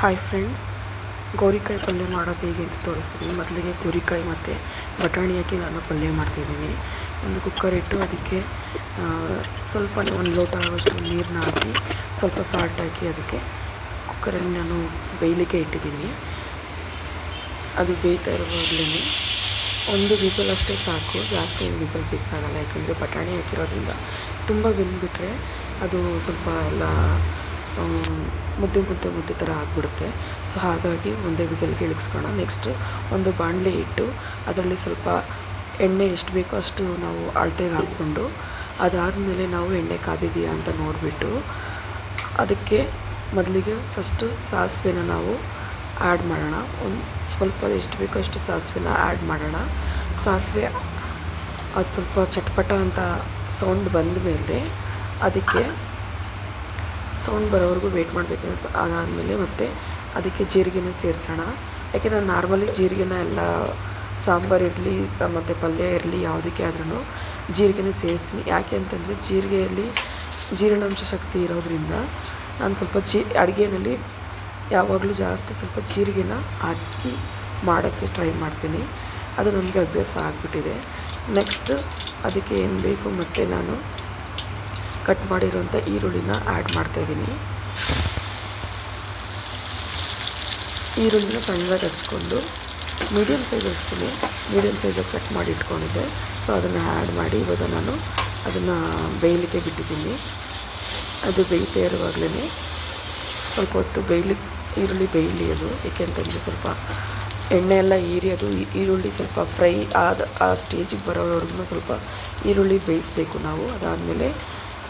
Hi friends, ಗೋರಿಕಾಯಿ ಪಲ್ಯ ಮಾಡೋದು ಹೇಗೆ ಅಂತ ತೋರಿಸ್ತೀನಿ. ಮೊದಲಿಗೆ ಗೋರಿಕಾಯಿ ಮತ್ತು ಬಟಾಣಿ ಹಾಕಿ ನಾನು ಪಲ್ಯ ಮಾಡ್ತಾಯಿದ್ದೀನಿ. ಒಂದು ಕುಕ್ಕರ್ ಇಟ್ಟು ಅದಕ್ಕೆ ಸ್ವಲ್ಪ ಒಂದು ಲೋಟ ಆಗುವಷ್ಟು ನೀರನ್ನ ಹಾಕಿ ಸ್ವಲ್ಪ ಸಾಲ್ಟ್ ಹಾಕಿ ಅದಕ್ಕೆ ಕುಕ್ಕರಲ್ಲಿ ನಾನು ಬೇಯಲಿಕ್ಕೆ ಇಟ್ಟಿದ್ದೀನಿ. ಅದು ಬೇಯ್ತಾ ಇರುವಾಗಲೇ ಒಂದು ವಿಸಲ್ ಅಷ್ಟೇ ಸಾಕು, ಜಾಸ್ತಿ ವಿಸಲ್ ಬೇಕಾಗಲ್ಲ. ಯಾಕೆಂದರೆ ಬಟಾಣಿ ಹಾಕಿರೋದ್ರಿಂದ ತುಂಬ ಬೆಂದುಬಿಟ್ರೆ ಅದು ಸ್ವಲ್ಪ ಎಲ್ಲ ಮುದ್ದೆ ಥರ ಆಗಿಬಿಡುತ್ತೆ. ಸೊ ಹಾಗಾಗಿ ಒಂದೇ ವಿಸಲ್ಗೆ ಇಳಿಸ್ಕೋಣ. ನೆಕ್ಸ್ಟ್ ಒಂದು ಬಾಣಲೆ ಇಟ್ಟು ಅದರಲ್ಲಿ ಸ್ವಲ್ಪ ಎಣ್ಣೆ ಎಷ್ಟು ಬೇಕೋ ಅಷ್ಟು ನಾವು ಅಳತೆಗೆ ಹಾಕ್ಕೊಂಡು ಅದಾದಮೇಲೆ ನಾವು ಎಣ್ಣೆ ಕಾದಿದೆಯಾ ಅಂತ ನೋಡಿಬಿಟ್ಟು ಅದಕ್ಕೆ ಮೊದಲಿಗೆ ಫಸ್ಟು ಸಾಸಿವೆನ ನಾವು ಆ್ಯಡ್ ಮಾಡೋಣ. ಒಂದು ಸ್ವಲ್ಪ ಎಷ್ಟು ಬೇಕೋ ಅಷ್ಟು ಸಾಸಿವೆನ ಆ್ಯಡ್ ಮಾಡೋಣ. ಸಾಸಿವೆ ಅದು ಸ್ವಲ್ಪ ಚಟ್ಪಟ ಅಂತ ಸೌಂಡ್ ಬಂದ ಮೇಲೆ ಅದಕ್ಕೆ ಸೌಂಡ್ ಬರೋವರೆಗೂ ವೆಯ್ಟ್ ಮಾಡಬೇಕು. ಅದಾದಮೇಲೆ ಮತ್ತೆ ಅದಕ್ಕೆ ಜೀರಿಗೆನ ಸೇರಿಸೋಣ. ಯಾಕೆಂದರೆ ನಾನು ನಾರ್ಮಲಿ ಜೀರಿಗೆನ ಎಲ್ಲ ಸಾಂಬಾರು ಇರಲಿ ಮತ್ತು ಪಲ್ಯ ಇರಲಿ ಯಾವುದಕ್ಕೆ ಆದ್ರೂ ಜೀರಿಗೆನ ಸೇರಿಸ್ತೀನಿ. ಯಾಕೆ ಅಂತಂದರೆ ಜೀರಿಗೆಯಲ್ಲಿ ಜೀರ್ಣಾಂಶ ಶಕ್ತಿ ಇರೋದರಿಂದ ನಾನು ಸ್ವಲ್ಪ ಅಡುಗೆಯಲ್ಲಿ ಯಾವಾಗಲೂ ಜಾಸ್ತಿ ಸ್ವಲ್ಪ ಜೀರಿಗೆನ ಹಾಕಿ ಮಾಡೋಕ್ಕೆ ಟ್ರೈ ಮಾಡ್ತೀನಿ. ಅದು ನನಗೆ ಅಭ್ಯಾಸ ಆಗಿಬಿಟ್ಟಿದೆ. ನೆಕ್ಸ್ಟ್ ಅದಕ್ಕೆ ಏನು ಬೇಕು ಮತ್ತು ನಾನು ಕಟ್ ಮಾಡಿರೋಂಥ ಈರುಳ್ಳಿನ ಆ್ಯಡ್ ಮಾಡ್ತಾಯಿದ್ದೀನಿ. ಈರುಳ್ಳಿನ ಸಣ್ಣದಾಗಿ ಹಚ್ಕೊಂಡು ಮೀಡಿಯಮ್ ಸೈಜ್ ಹಚ್ತೀನಿ. ಮೀಡಿಯಮ್ ಸೈಜಾಗಿ ಕಟ್ ಮಾಡಿ ಇಟ್ಕೊಂಡಿದ್ದೆ. ಸೊ ಅದನ್ನು ಆ್ಯಡ್ ಮಾಡಿ ಇವಾಗ ನಾನು ಅದನ್ನು ಬೇಯಲಿಕ್ಕೆ ಬಿಟ್ಟಿದ್ದೀನಿ. ಅದು ಬೇಯ್ತಾ ಇರುವಾಗಲೇ ಸ್ವಲ್ಪ ಹೊತ್ತು ಈರುಳ್ಳಿ ಬೇಯಲಿ ಅದು. ಏಕೆಂತಂದರೆ ಸ್ವಲ್ಪ ಎಣ್ಣೆ ಎಲ್ಲ ಹೀರಿ ಅದು ಈರುಳ್ಳಿ ಸ್ವಲ್ಪ ಫ್ರೈ ಆ ಸ್ಟೇಜಿಗೆ ಬರೋವರೆಗೂ ಸ್ವಲ್ಪ ಈರುಳ್ಳಿ ಬೇಯಿಸಬೇಕು ನಾವು. ಅದಾದಮೇಲೆ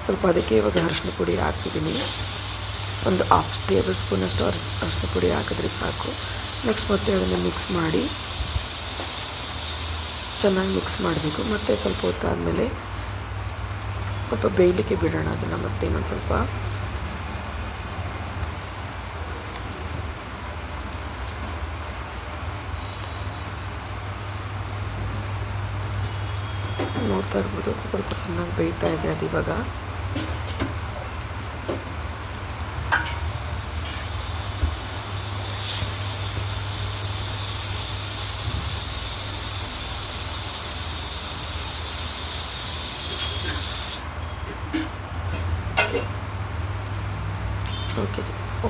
ಸ್ವಲ್ಪ ಅದಕ್ಕೆ ಇವಾಗ ಅರಿಶಿನ ಪುಡಿ ಹಾಕ್ತಿದ್ದೀನಿ. ಒಂದು 1/2 ಟೇಬಲ್ ಸ್ಪೂನಷ್ಟು ಅರಿಶಿನ ಪುಡಿ ಹಾಕಿದ್ರೆ ಸಾಕು. ನೆಕ್ಸ್ಟ್ ಮತ್ತೆ ಅದನ್ನು ಮಿಕ್ಸ್ ಮಾಡಿ ಚೆನ್ನಾಗಿ ಮಿಕ್ಸ್ ಮಾಡಬೇಕು. ಮತ್ತು ಸ್ವಲ್ಪ ಹೊತ್ತಾದಮೇಲೆ ಸ್ವಲ್ಪ ಬೇಯಲಿಕ್ಕೆ ಬಿಡೋಣ ಅದನ್ನು. ಮತ್ತೆ ಇನ್ನೊಂದು ಸ್ವಲ್ಪ ನೋಡ್ತಾ ಇರ್ಬೋದು, ಸ್ವಲ್ಪ ಚೆನ್ನಾಗಿ ಬೇಯ್ತಾ ಇದೆ ಅದು ಇವಾಗ.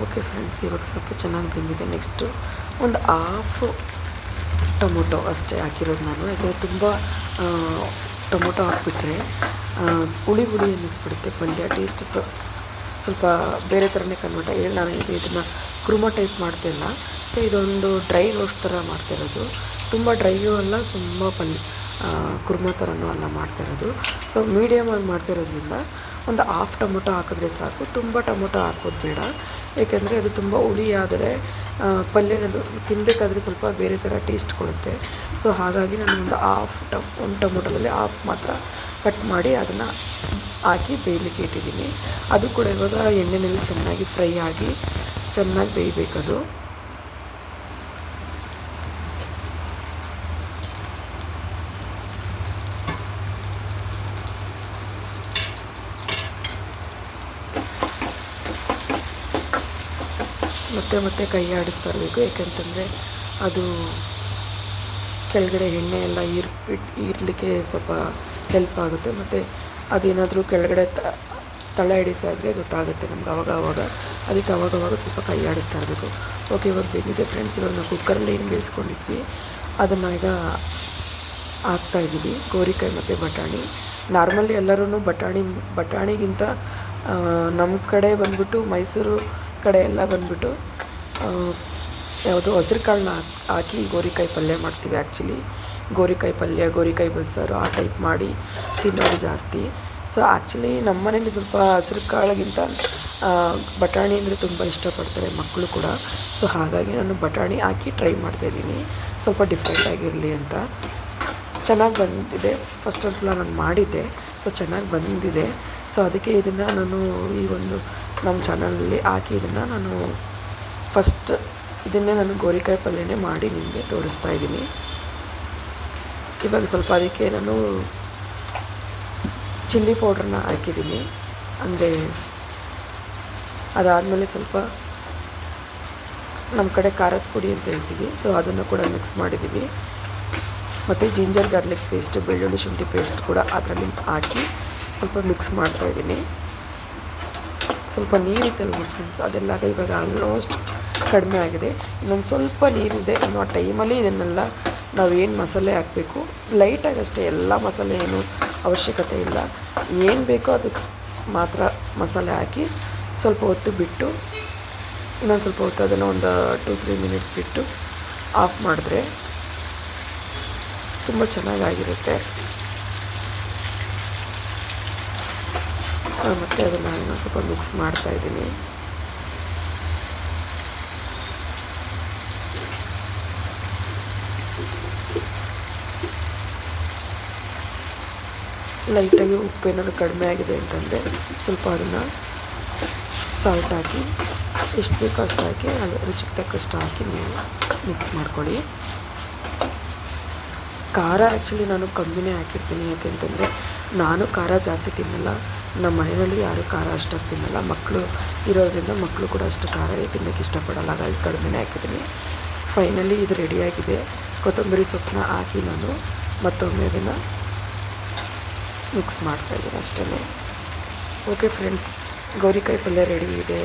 ಓಕೆ ಫ್ರೆಂಡ್ಸ್, ಇವಾಗ ಸ್ವಲ್ಪ ಚೆನ್ನಾಗಿ ಬೆಂದಿದೆ. ನೆಕ್ಸ್ಟು ಒಂದು 1/2 ಟೊಮೊಟೊ ಅಷ್ಟೇ ಹಾಕಿರೋದು ನಾನು. ಯಾಕೆಂದರೆ ತುಂಬ ಟೊಮೊಟೊ ಹಾಕಿಬಿಟ್ರೆ ಹುಳಿ ಅನ್ನಿಸ್ಬಿಡುತ್ತೆ ಪಲ್ಯ. ಟೇಸ್ಟ್ ಸ್ವಲ್ಪ ಬೇರೆ ಥರನೇ ಕನ್ವರ್ಟ್ ಆಗಿ ನಾನು ಇದನ್ನು ಕುರ್ಮ ಟೈಪ್ ಮಾಡ್ತಾಯಿಲ್ಲ. ಸೊ ಇದೊಂದು ಡ್ರೈ ರೋಸ್ಟ್ ಥರ ಮಾಡ್ತಾಯಿರೋದು. ತುಂಬ ಡ್ರೈಯೂ ಅಲ್ಲ, ತುಂಬ ಕುರ್ಮ ಥರನೂ ಅಲ್ಲ ಮಾಡ್ತಾಯಿರೋದು. ಸೊ ಮೀಡಿಯಮಾಗಿ ಮಾಡ್ತಿರೋದ್ರಿಂದ ಒಂದು 1/2 ಟೊಮೊಟೊ ಹಾಕಿದ್ರೆ ಸಾಕು. ತುಂಬ ಟೊಮೊಟೊ ಹಾಕೋದು ಬೇಡ. ಏಕೆಂದರೆ ಅದು ತುಂಬ ಹುಳಿ ಆದರೆ ಪಲ್ಯನದು ತಿನ್ನಬೇಕಾದ್ರೆ ಸ್ವಲ್ಪ ಬೇರೆ ಥರ ಟೇಸ್ಟ್ ಕೊಡುತ್ತೆ. ಸೊ ಹಾಗಾಗಿ ನಾನು ಒಂದು ಟೊಮೊಟೊದಲ್ಲಿ 1/2 ಮಾತ್ರ ಕಟ್ ಮಾಡಿ ಅದನ್ನು ಹಾಕಿ ಬೇಯಲಿಕ್ಕೆ ಇಟ್ಟಿದ್ದೀನಿ. ಅದು ಕೂಡ ಇವಾಗ ಎಣ್ಣೆಯಲ್ಲಿ ಚೆನ್ನಾಗಿ ಫ್ರೈ ಆಗಿ ಚೆನ್ನಾಗಿ ಬೇಯಬೇಕದು. ಮತ್ತೆ ಕೈ ಆಡಿಸ್ತಾ ಇರಬೇಕು. ಏಕೆಂತಂದರೆ ಅದು ಕೆಳಗಡೆ ಎಣ್ಣೆ ಎಲ್ಲ ಇರಲಿಕ್ಕೆ ಸ್ವಲ್ಪ ಹೆಲ್ಪ್ ಆಗುತ್ತೆ. ಮತ್ತು ಅದೇನಾದರೂ ಕೆಳಗಡೆ ತಳ ಹಿಡಿತಾ ಇದ್ದರೆ ಗೊತ್ತಾಗುತ್ತೆ ನಮ್ಗೆ ಅವಾಗ ಅದಕ್ಕೆ ಅವಾಗವಾಗ ಸ್ವಲ್ಪ ಕೈ ಆಡಿಸ್ತಾ ಇರಬೇಕು. ಓಕೆ, ಇವಾಗ ಬೇಕಿದೆ ಫ್ರೆಂಡ್ಸ್. ಇವಾಗ ನಾವು ಕುಕ್ಕರಲ್ಲಿ ಏನು ಬೇಯಿಸ್ಕೊಂಡಿದ್ವಿ ಅದನ್ನು ಈಗ ಹಾಕ್ತಾಯಿದ್ದೀವಿ. ಗೋರಿಕಾಯಿ ಮತ್ತು ಬಟಾಣಿ. ನಾರ್ಮಲಿ ಎಲ್ಲರೂ ಬಟಾಣಿಗಿಂತ ನಮ್ಮ ಕಡೆ ಬಂದ್ಬಿಟ್ಟು ಮೈಸೂರು ಕಡೆ ಎಲ್ಲ ಬಂದ್ಬಿಟ್ಟು ಯಾವುದು ಹಸಿರು ಕಾಳನ್ನ ಹಾಕಿ ಗೋರಿಕಾಯಿ ಪಲ್ಯ ಮಾಡ್ತೀವಿ. ಆ್ಯಕ್ಚುಲಿ ಗೋರಿಕಾಯಿ ಪಲ್ಯ, ಗೋರಿಕಾಯಿ ಬಸ್ಸಾರು ಆ ಟೈಪ್ ಮಾಡಿ ತಿನ್ನೋದು ಜಾಸ್ತಿ. ಸೊ ಆ್ಯಕ್ಚುಲಿ ನಮ್ಮ ಮನೇಲಿ ಸ್ವಲ್ಪ ಹಸಿರು ಕಾಳಿಗಿಂತ ಬಟಾಣಿ ಅಂದರೆ ತುಂಬ ಇಷ್ಟಪಡ್ತಾರೆ ಮಕ್ಕಳು ಕೂಡ. ಸೊ ಹಾಗಾಗಿ ನಾನು ಬಟಾಣಿ ಹಾಕಿ ಟ್ರೈ ಮಾಡ್ತಾಯಿದ್ದೀನಿ, ಸ್ವಲ್ಪ ಡಿಫ್ರೆಂಟಾಗಿರಲಿ ಅಂತ. ಚೆನ್ನಾಗಿ ಬಂದಿದೆ. ಫಸ್ಟ್ ಒಂದು ಸಲ ನಾನು ಮಾಡಿದ್ದೆ, ಸೊ ಚೆನ್ನಾಗಿ ಬಂದಿದೆ. ಸೊ ಅದಕ್ಕೆ ಇದನ್ನು ನಾನು ಈ ಒಂದು ನಮ್ಮ ಚಾನಲಲ್ಲಿ ಹಾಕಿ ನಾನು ಇದನ್ನೇ ನಾನು ಗೋರಿಕಾಯಿ ಪಲ್ಯನೇ ಮಾಡಿ ನಿಮಗೆ ತೋರಿಸ್ತಾ ಇದ್ದೀನಿ. ಇವಾಗ ಸ್ವಲ್ಪ ಅದಕ್ಕೆ ನಾನು ಚಿಲ್ಲಿ ಪೌಡ್ರನ್ನ ಹಾಕಿದ್ದೀನಿ. ಅಂದರೆ ಅದಾದಮೇಲೆ ಸ್ವಲ್ಪ ನಮ್ಮ ಕಡೆ ಖಾರದ ಪುಡಿ ಅಂತ ಹೇಳ್ತೀವಿ. ಸೊ ಅದನ್ನು ಕೂಡ ಮಿಕ್ಸ್ ಮಾಡಿದ್ದೀವಿ. ಮತ್ತು ಜಿಂಜರ್ ಗಾರ್ಲಿಕ್ ಪೇಸ್ಟ್, ಬೆಳ್ಳುಳ್ಳಿ ಶುಂಠಿ ಪೇಸ್ಟ್ ಕೂಡ ಅದರಲ್ಲಿ ಹಾಕಿ ಸ್ವಲ್ಪ ಮಿಕ್ಸ್ ಮಾಡ್ತಾಯಿದ್ದೀನಿ. ಸ್ವಲ್ಪ ನೀರಿತ್ತಲ್ವ ಫ್ರೆಂಡ್ಸ್, ಅದೆಲ್ಲ ಇವಾಗ ಆಲ್ಮೋಸ್ಟ್ ಕಡಿಮೆ ಆಗಿದೆ. ಇನ್ನೊಂದು ಸ್ವಲ್ಪ ನೀರಿದೆ. ಇನ್ನು ಆ ಟೈಮಲ್ಲಿ ಇದನ್ನೆಲ್ಲ ನಾವೇನು ಮಸಾಲೆ ಹಾಕಬೇಕು ಲೈಟಾಗಿ ಅಷ್ಟೇ, ಎಲ್ಲ ಮಸಾಲೆ ಏನು ಅವಶ್ಯಕತೆ ಇಲ್ಲ. ಏನು ಬೇಕೋ ಅದಕ್ಕೆ ಮಾತ್ರ ಮಸಾಲೆ ಹಾಕಿ ಸ್ವಲ್ಪ ಹೊತ್ತು ಬಿಟ್ಟು, ಇನ್ನೊಂದು ಸ್ವಲ್ಪ ಹೊತ್ತು ಅದನ್ನು ಒಂದು 2-3 ಮಿನಿಟ್ಸ್ ಬಿಟ್ಟು ಆಫ್ ಮಾಡಿದ್ರೆ ತುಂಬ ಚೆನ್ನಾಗಾಗಿರುತ್ತೆ. ಮತ್ತು ಅದನ್ನು ಇನ್ನೊಂದು ಸ್ವಲ್ಪ ಮಿಕ್ಸ್ ಮಾಡ್ತಾಯಿದ್ದೀನಿ. ಲೈಟಾಗಿ ಉಪ್ಪು ಏನಾದರೂ ಕಡಿಮೆ ಆಗಿದೆ ಅಂತಂದರೆ ಸ್ವಲ್ಪ ಅದನ್ನು ಸಾಲ್ಟ್ ಹಾಕಿ ಎಷ್ಟು ಬೇಕೋ ಅಷ್ಟು ಹಾಕಿ ಅದು ರುಚಿಗೆ ತಕ್ಕಷ್ಟು ಹಾಕಿ ನೀವು ಮಿಕ್ಸ್ ಮಾಡ್ಕೊಳ್ಳಿ. ಖಾರ ಆ್ಯಕ್ಚುಲಿ ನಾನು ಕಮ್ಮಿನೇ ಹಾಕಿರ್ತೀನಿ, ಯಾಕೆಂತಂದರೆ ನಾನು ಖಾರ ಜಾಸ್ತಿ ತಿನ್ನಲ್ಲ. ನಮ್ಮ ಮನೆಯಲ್ಲಿ ಯಾರೂ ಖಾರ ಅಷ್ಟಾಗಿ ತಿನ್ನಲ್ಲ. ಮಕ್ಕಳು ಇರೋದ್ರಿಂದ ಮಕ್ಕಳು ಕೂಡ ಅಷ್ಟು ಖಾರ ತಿನ್ನೋಕ್ಕೆ ಇಷ್ಟಪಡಲ್ಲ, ಹಾಗಾಗಿ ಕಡಿಮೆನೇ ಹಾಕಿದ್ದೀನಿ. ಫೈನಲಿ ಇದು ರೆಡಿಯಾಗಿದೆ. ಕೊತ್ತಂಬರಿ ಸೊಪ್ಪನ್ನ ಹಾಕಿ ನಾನು ಮತ್ತೊಮ್ಮೆ ಅದನ್ನು ಮಿಕ್ಸ್ ಮಾಡ್ತಾಯಿದ್ದೀನಿ ಅಷ್ಟೇ. ಓಕೆ ಫ್ರೆಂಡ್ಸ್, ಗೌರಿಕಾಯಿ ಪಲ್ಯ ರೆಡಿ ಇದೆ.